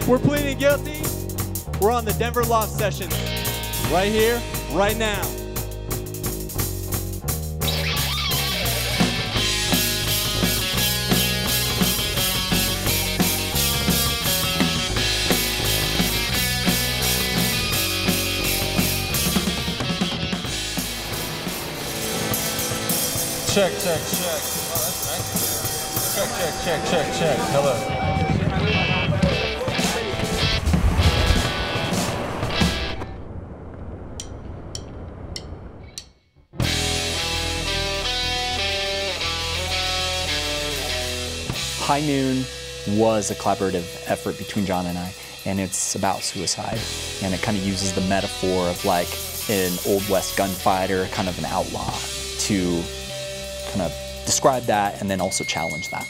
We're pleading guilty. We're on the Denver Loft Sessions. Right here, right now. Check, check, check. Oh, that's nice. Check, check, check, check, check. Hello. High Noon was a collaborative effort between John and I, and it's about suicide. And it kind of uses the metaphor of like an Old West gunfighter, kind of an outlaw, to kind of describe that and then also challenge that.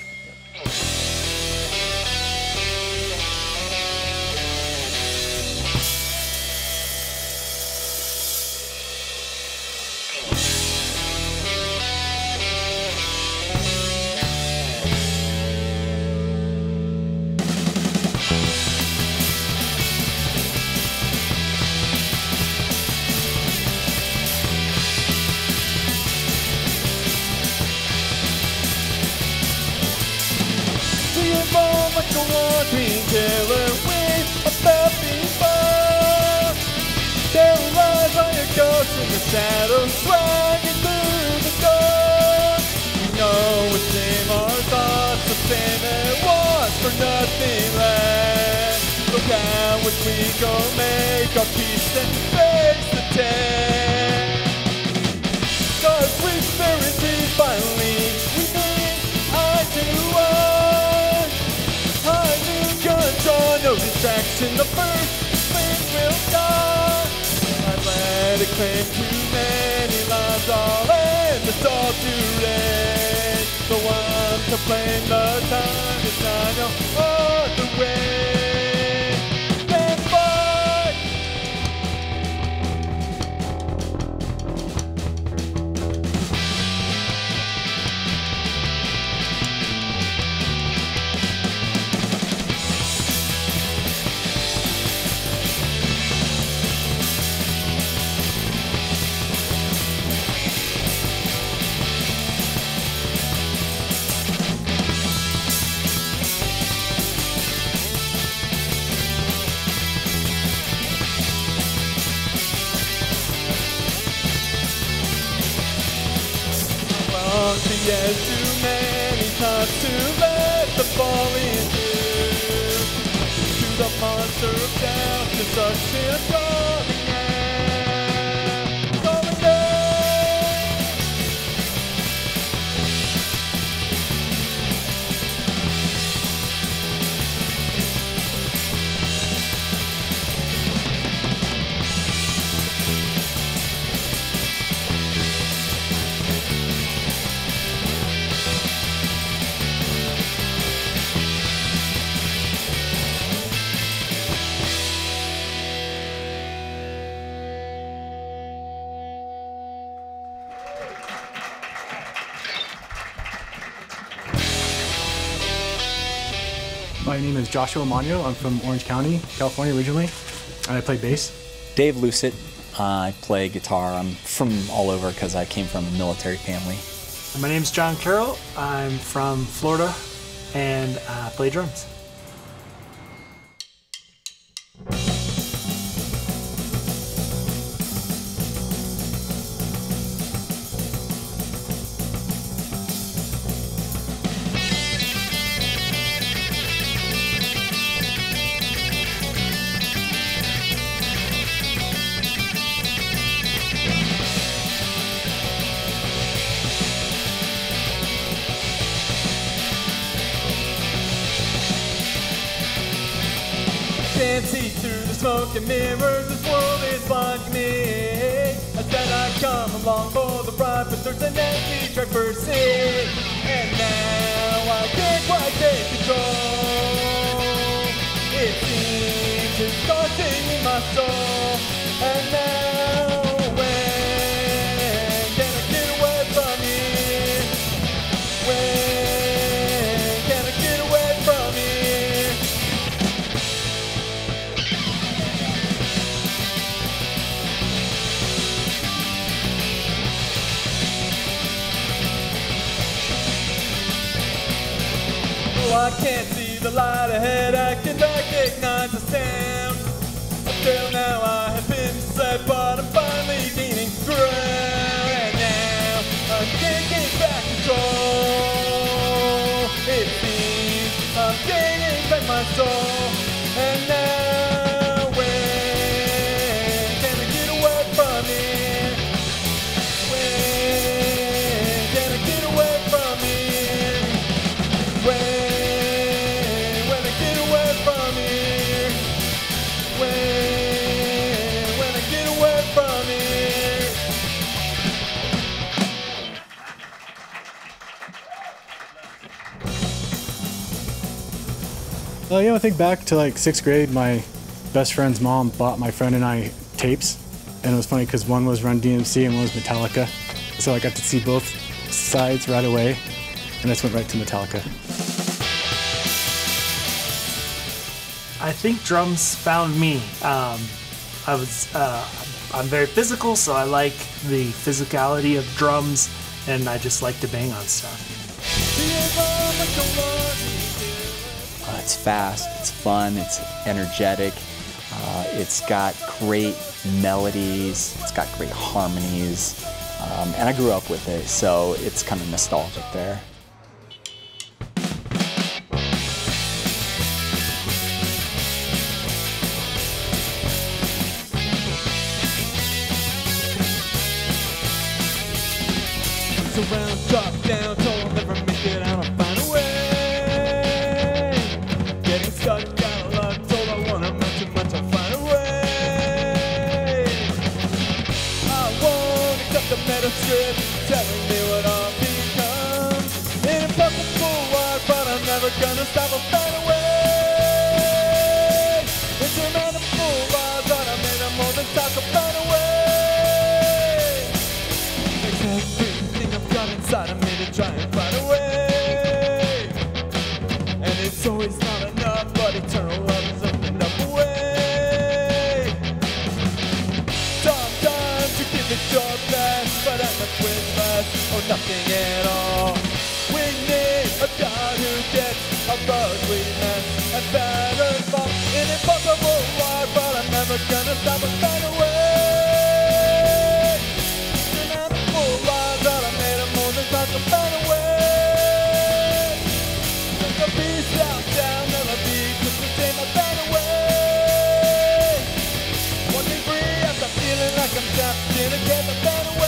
Like a walking killer with a puppy bar. Terrorized by a ghost in the shadows, swagging through the door. We know it's in our thoughts, the same it was for nothing less. Look how if we go make our peace and face the test. 'Cause whispering deep finally, we need eye to eye. No distraction, the first flame will die. I've let it claim too many lives, all in the all too red. The one to blame, the time is not no other way than fight. Yes, too many times to let the falling through. To the monster of doubt, destruction, calling out, calling out. My name is Joshua Mano. I'm from Orange County, California originally, and I play bass. Dave Lucet. I play guitar. I'm from all over because I came from a military family. My name's John Carroll. I'm from Florida and play drums. Can't see through the smoke and mirrors, this world is blinding me. I said I'd come along for the ride, but there's an empty track per seat. And now I can't quite take control. It seems it's causing me my soul. And now when can I get away from here? When can I get away from here? I can't see the light ahead, I can recognize the sound. Until now I have been misled, but I'm finally gaining ground. And now I can't get back control. It seems I'm gaining back my soul. And now when can I get away from here? When can I get away from here? When I get away from here? When I get away from here? I think back to like 6th grade, my best friend's mom bought my friend and I tapes. And it was funny because one was Run DMC and one was Metallica. So I got to see both sides right away. And I just went right to Metallica. I think drums found me. I'm very physical, so I like the physicality of drums, and I just like to bang on stuff. It's fast, it's fun, it's energetic, it's got great melodies, it's got great harmonies, and I grew up with it, so it's kind of nostalgic there. Around, drop down, told I'll never make it out, I'll find a way. Getting stuck out of luck, told I wanna melt too much, I'll find a way. I won't accept the metal strip, telling me what I'll become. In a purple wire, but I'm never gonna stop, I'll find a way. It's around the full bar, but I'm in a more than talk, I'll find a way. Inside of me to try and find a way. And it's always not enough, but eternal love has opened up a way. Sometimes you give it your best, but end up with less or nothing at all. We need a God who gets our ugliness and better fall. In impossible war, but I'm never gonna stop and find a way. Talk about a way. There's a beast out down, never be just the same about a way. Walking free after feeling like I'm trapped in a cave about a way.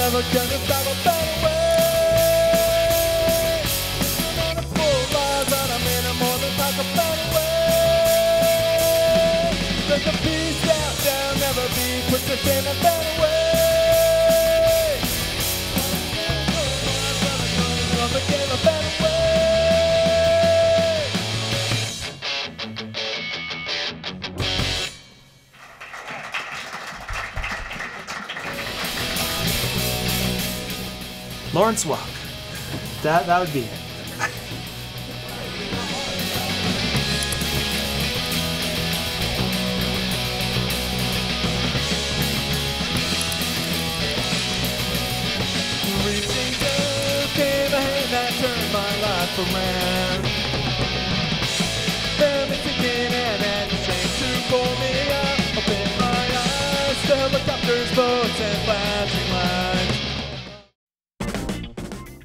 Never gonna stop a better way. I'm on a full rise and I'm in a more than like a better way. There's a beast out there, never be put to shame a better way. I'm a game a better way. Lawrence Welk. That would be it. Reaching to came a hand that turned my life around. Family thinking and at the train to pull me up. Open my eyes to helicopters, boats, and flashing lights.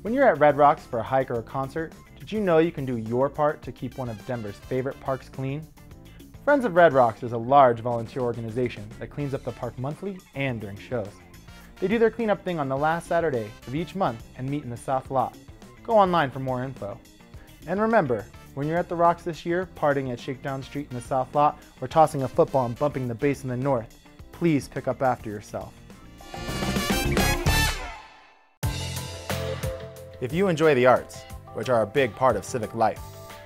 When you're at Red Rocks for a hike or a concert, did you know you can do your part to keep one of Denver's favorite parks clean? Friends of Red Rocks is a large volunteer organization that cleans up the park monthly and during shows. They do their cleanup thing on the last Saturday of each month and meet in the South Lot. Go online for more info. And remember, when you're at the Rocks this year, partying at Shakedown Street in the South Lot, or tossing a football and bumping the bass in the North, please pick up after yourself. If you enjoy the arts, which are a big part of civic life,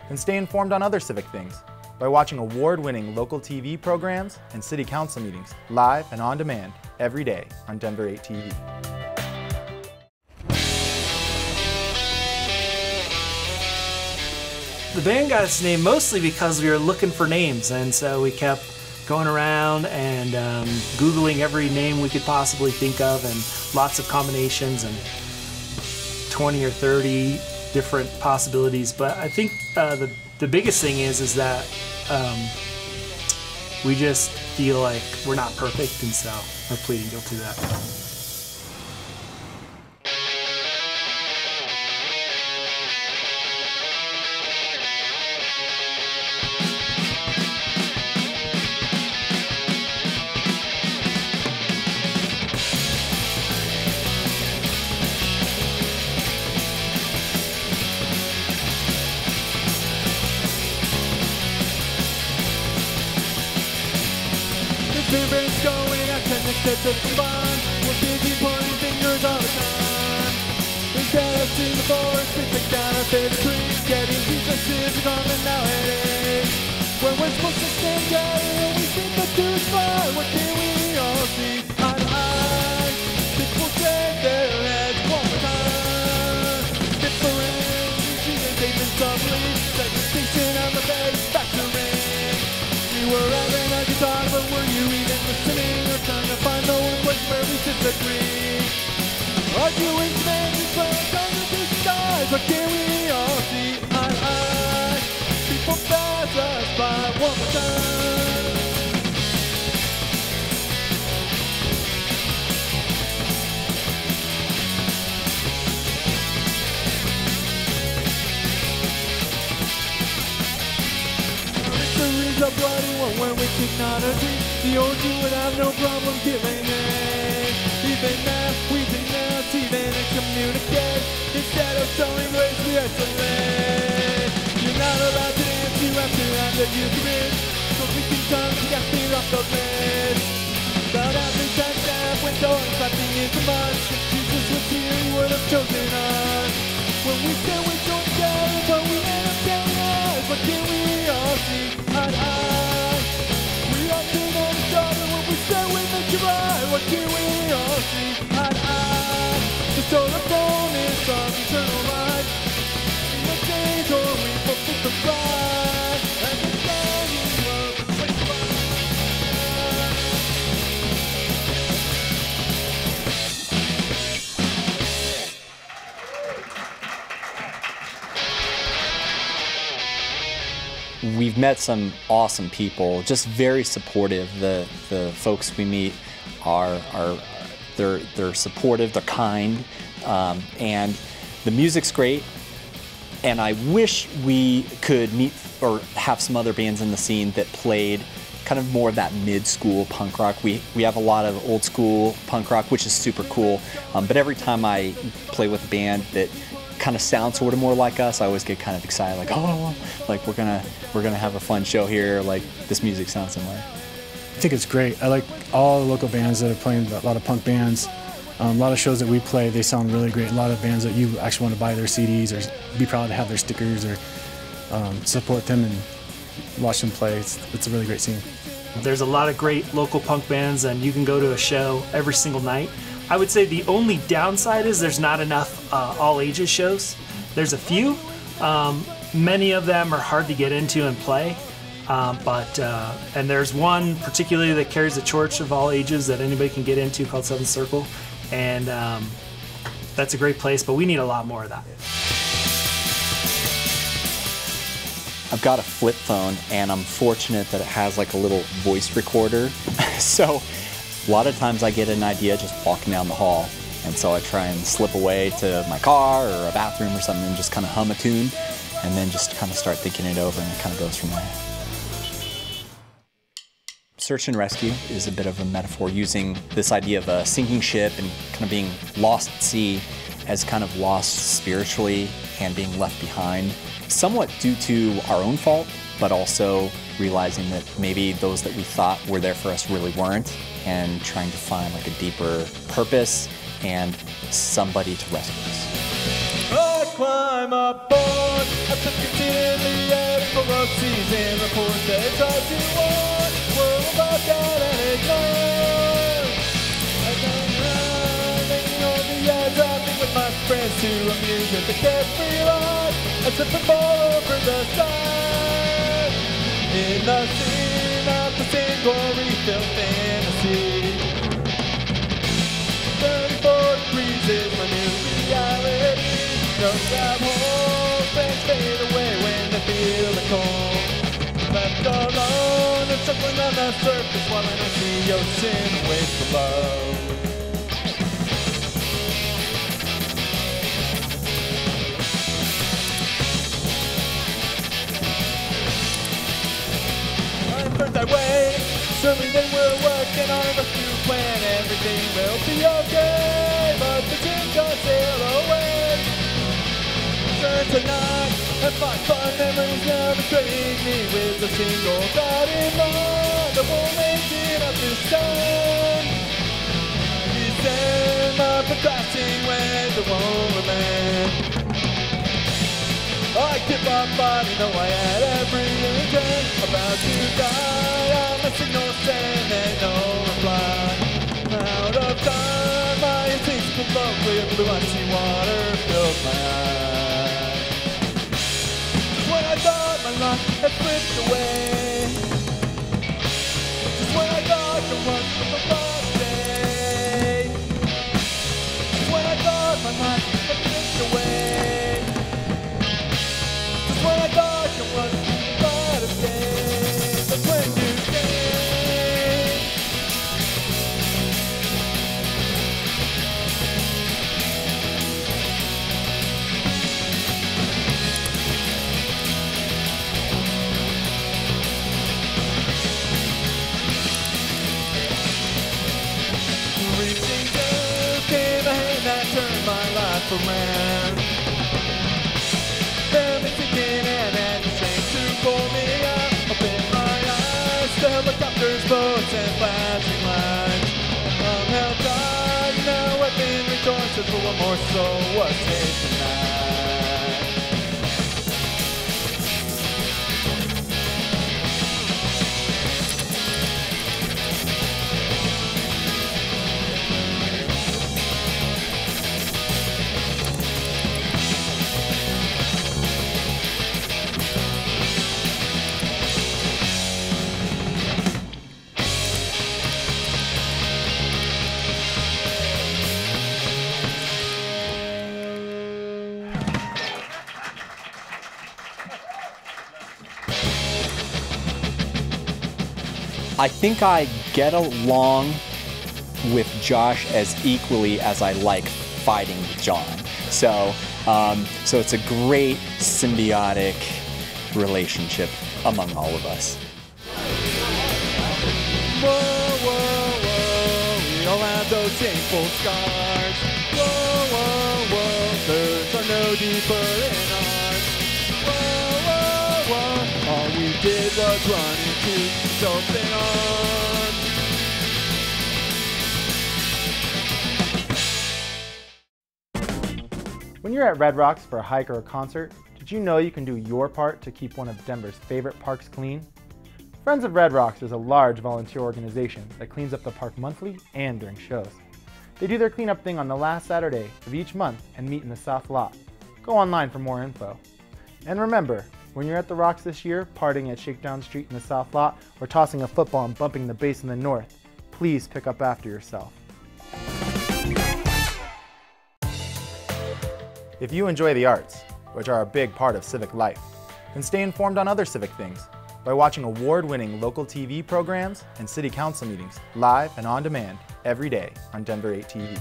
then stay informed on other civic things by watching award-winning local TV programs and city council meetings live and on demand every day on Denver 8 TV. The band got its name mostly because we were looking for names, and so we kept going around and Googling every name we could possibly think of, and lots of combinations and 20 or 30 different possibilities. But I think the biggest thing is that we just feel like we're not perfect, and so we're pleading guilty to that. Favorites going, I connected to the bond. We're busy pointing fingers all the time. Instead of to the forest, we take down our favorite trees. Getting businesses are common nowadays. When we're supposed to stand together, we seem to do fine. What can we all see eye to eye? People shake their heads one more time. Differentiation and statements softly. Segmentation on the face, factoring. We were having a good time, but were you even listening? Or trying to find the one place where we disagree? Arguing semantics, but on the two sides. What can we all see eye to eye? People pass us by one more time. Victory's a bloody one when we technology. The old you would have no problem killing it. Even now, we denounce, even excommunicate. Instead of showing grace, we isolate. You're not allowed to dance, you have to have the Eucharist. So speaking tongues, you got to clear off the list. But after that staff went on, clapping into much. If Jesus was here, he would have chosen us. When we said we joined together, but we end up telling us. What can we all see eye to eye? We all turn on each other when we say we make it right. What can we all see eye to eye? The solar bonus of eternal life. In the days or we fulfill the pride. And the standing of the place right. We've met some awesome people, just very supportive. The folks we meet they're supportive, they're kind, and the music's great. And I wish we could meet or have some other bands in the scene that played kind of more of that mid-school punk rock. We have a lot of old school punk rock, which is super cool. But every time I play with a band that kind of sound sort of more like us, I always get kind of excited, like, oh, like we're gonna have a fun show here, like this music sounds similar. I think it's great. I like all the local bands that are playing, a lot of punk bands. A lot of shows that we play, they sound really great. A lot of bands that you actually want to buy their CDs or be proud to have their stickers or support them and watch them play. It's a really great scene. There's a lot of great local punk bands, and you can go to a show every single night. I would say the only downside is there's not enough all ages shows. There's a few. Many of them are hard to get into and play. And there's one particularly that carries the torch of all ages that anybody can get into called Seventh Circle. And that's a great place, but we need a lot more of that. I've got a flip phone, and I'm fortunate that it has like a little voice recorder. So a lot of times I get an idea just walking down the hall, and so I try and slip away to my car or a bathroom or something and just kind of hum a tune, and then just kind of start thinking it over, and it kind of goes from there. search and rescue is a bit of a metaphor, using this idea of a sinking ship and kind of being lost at sea as kind of lost spiritually and being left behind, somewhat due to our own fault, but also realizing that maybe those that we thought were there for us really weren't, and trying to find like a deeper purpose and somebody to rescue us. I climb aboard, I took it in the air for a season. Of course they try to warn, we're about that and ignore. And then running on the edge, driving with my friends to amuse with the carefree life. I slip and fall over the side. In the scene of the same glory-filled fantasy. 34 degrees is my new reality. No grab hope and fade away when I feel the cold. Left alone and circling on the surface while I see the ocean waves below. First I wait, assuming that we're working on a rescue plan. Everything will be okay, but the dream just sail away. Turn tonight and my fun memories never straying me with a single thought in mind. I won't make it up this time. Descend my procrastinating ways that won't remain. I give my body, though I had every intent. About to die, I'm a signal send and no reply. Out of time, my instincts below clear blue icy water fills my eyes. Just when I thought my life had slipped away, just when I thought the run from the lost day, just when I thought my life had slipped away. When I thought you was but a day, that's when you came. Reaching down came a hand that turned my life around. And the strength to pull me up. Open my eyes to helicopters, boats, and flashing lights. I'm held tight, now I've been rejoicing for one more soul was saved tonight. I think I get along with Josh as equally as I like fighting with John. So it's a great symbiotic relationship among all of us. Whoa, whoa, whoa, we all have those shameful scars. Whoa, whoa, whoa, those are no deeper in ours. Whoa, whoa, whoa, all we did was run into open arms. When you're at Red Rocks for a hike or a concert, did you know you can do your part to keep one of Denver's favorite parks clean? Friends of Red Rocks is a large volunteer organization that cleans up the park monthly and during shows. They do their cleanup thing on the last Saturday of each month and meet in the South Lot. Go online for more info. And remember, when you're at the Rocks this year, partying at Shakedown Street in the South Lot, or tossing a football and bumping the bass in the North, please pick up after yourself. If you enjoy the arts, which are a big part of civic life, then stay informed on other civic things by watching award-winning local TV programs and city council meetings live and on demand every day on Denver 8 TV.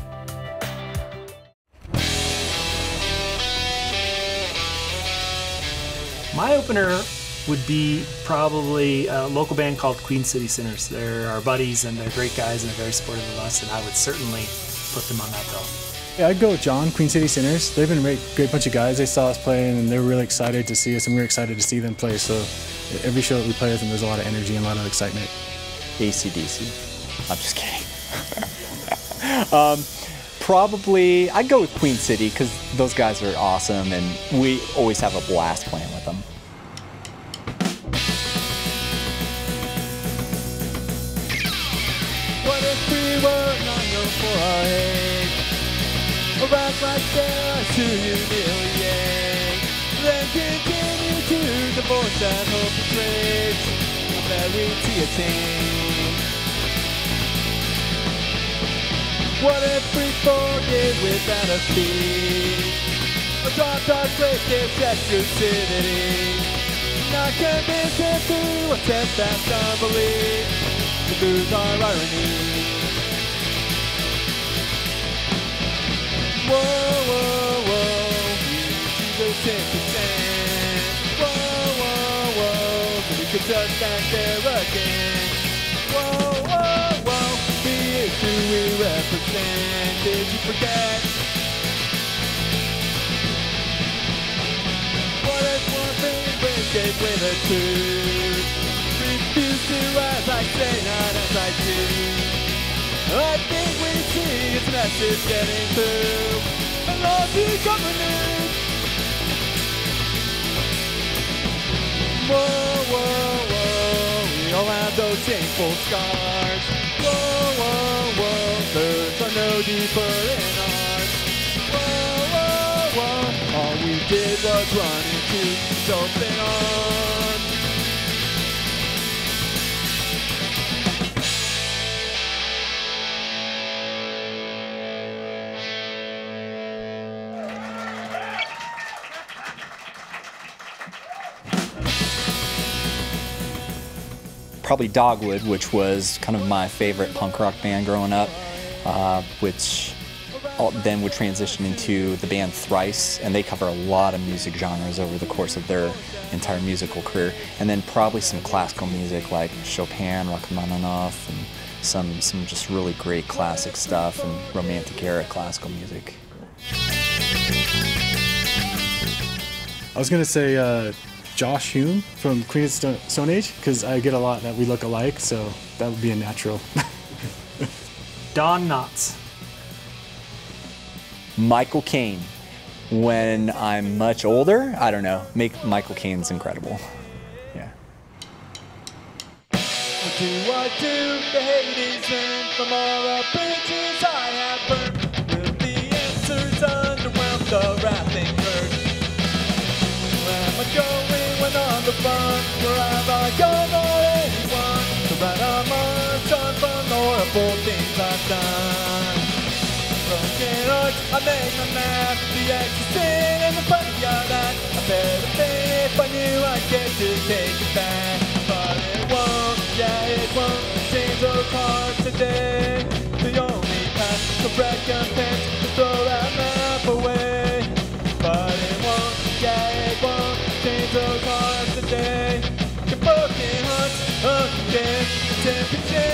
My opener would be probably a local band called Queen City Sinners. They're our buddies and they're great guys and they're very supportive of us, and I would certainly put them on that bill. Yeah, I'd go with John, Queen City Sinners. They've been a great bunch of guys. They saw us play and they were really excited to see us, and we were excited to see them play. So every show that we play with them, there's a lot of energy and a lot of excitement. AC/DC. I'm just kidding. Probably, I'd go with Queen City because those guys are awesome and we always have a blast playing with them. What if we were not known for our hate? Or act like they're to humiliate? Then continue to divorce and hope betrays a verity attained. What if we forgive without a fee? Or drop our greatest exclusivity? Not convinced if we will test that unbelief to lose our irony. Whoa, whoa, whoa, we see the 10%. Whoa, whoa, whoa, so we could just stand there again. Whoa, whoa, whoa, be it who we represent. Did you forget? What if one thing gave way the truth? Refuse to as I say, not as I do. I think we see its message getting through. And laws become renewed. Whoa, whoa, whoa, we all have those shameful scars. Whoa, whoa, whoa, hurts are no deeper in ours. Whoa, whoa, whoa, all we did was run into open arms. Probably Dogwood, which was kind of my favorite punk rock band growing up, which then would transition into the band Thrice, and they cover a lot of music genres over the course of their entire musical career. And then probably some classical music like Chopin, Rachmaninoff, and some just really great classic stuff and Romantic era classical music. I was gonna say Josh Hume from Queen of Stone Age, because I get a lot that we look alike, so that would be a natural. Don Knotts. Michael Caine. When I'm much older, I don't know, Michael Caine's incredible. Yeah. What do I do? The hate is in from all the bridges I have burned. Will the answers underwhelm the wrath incurred? Where am I going when on the run? Where have I gone or anyone? To write a march on from the horrible things I've done. Broken hearts, I made my map. The ecstasy and the funny of that. I better pay if I knew I'd get to take it back. But it won't, yeah it won't change those hearts today. The only path to recompense is throw that map away. But it won't, yeah it won't change those hearts today. The broken hearts again, the temperature.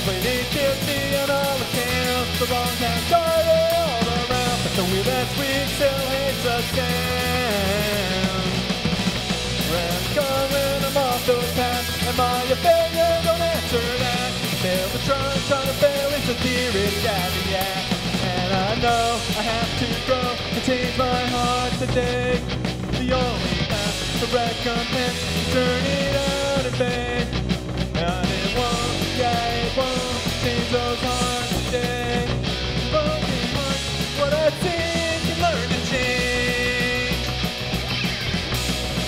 Played guilty on all accounts, the wrong hand started all around. But the wheel that's weak still hates us down. When I'm coming, I'm off those paths. Am I a failure? Don't answer that. Fail to try to fail is a theorist caveat. And I know I have to grow and change my heart today. The only path to recompense is turn it out in vain. And it won't, yeah it won't change those hearts today. Broken hearts, what I think can learn to change.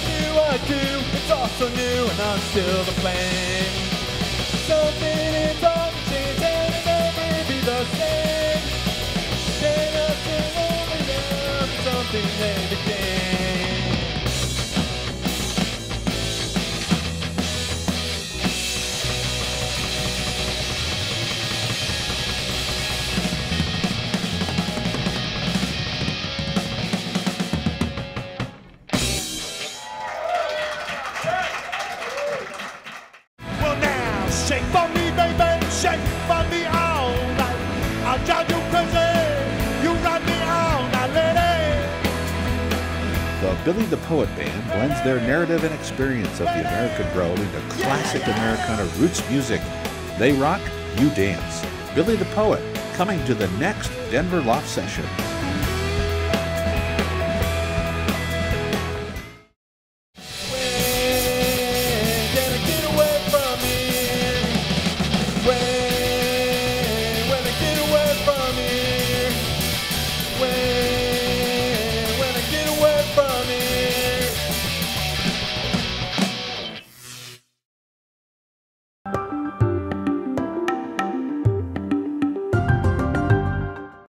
New I do, it's also new and I'm still the flame. Something is on the change and it'll never be the same. Rosie, you rock me all night, lady. The Billy the Poet Band blends their narrative and experience of the American Road into classic Americana roots music. They rock, you dance. Billy the Poet, coming to the next Denver Loft Session.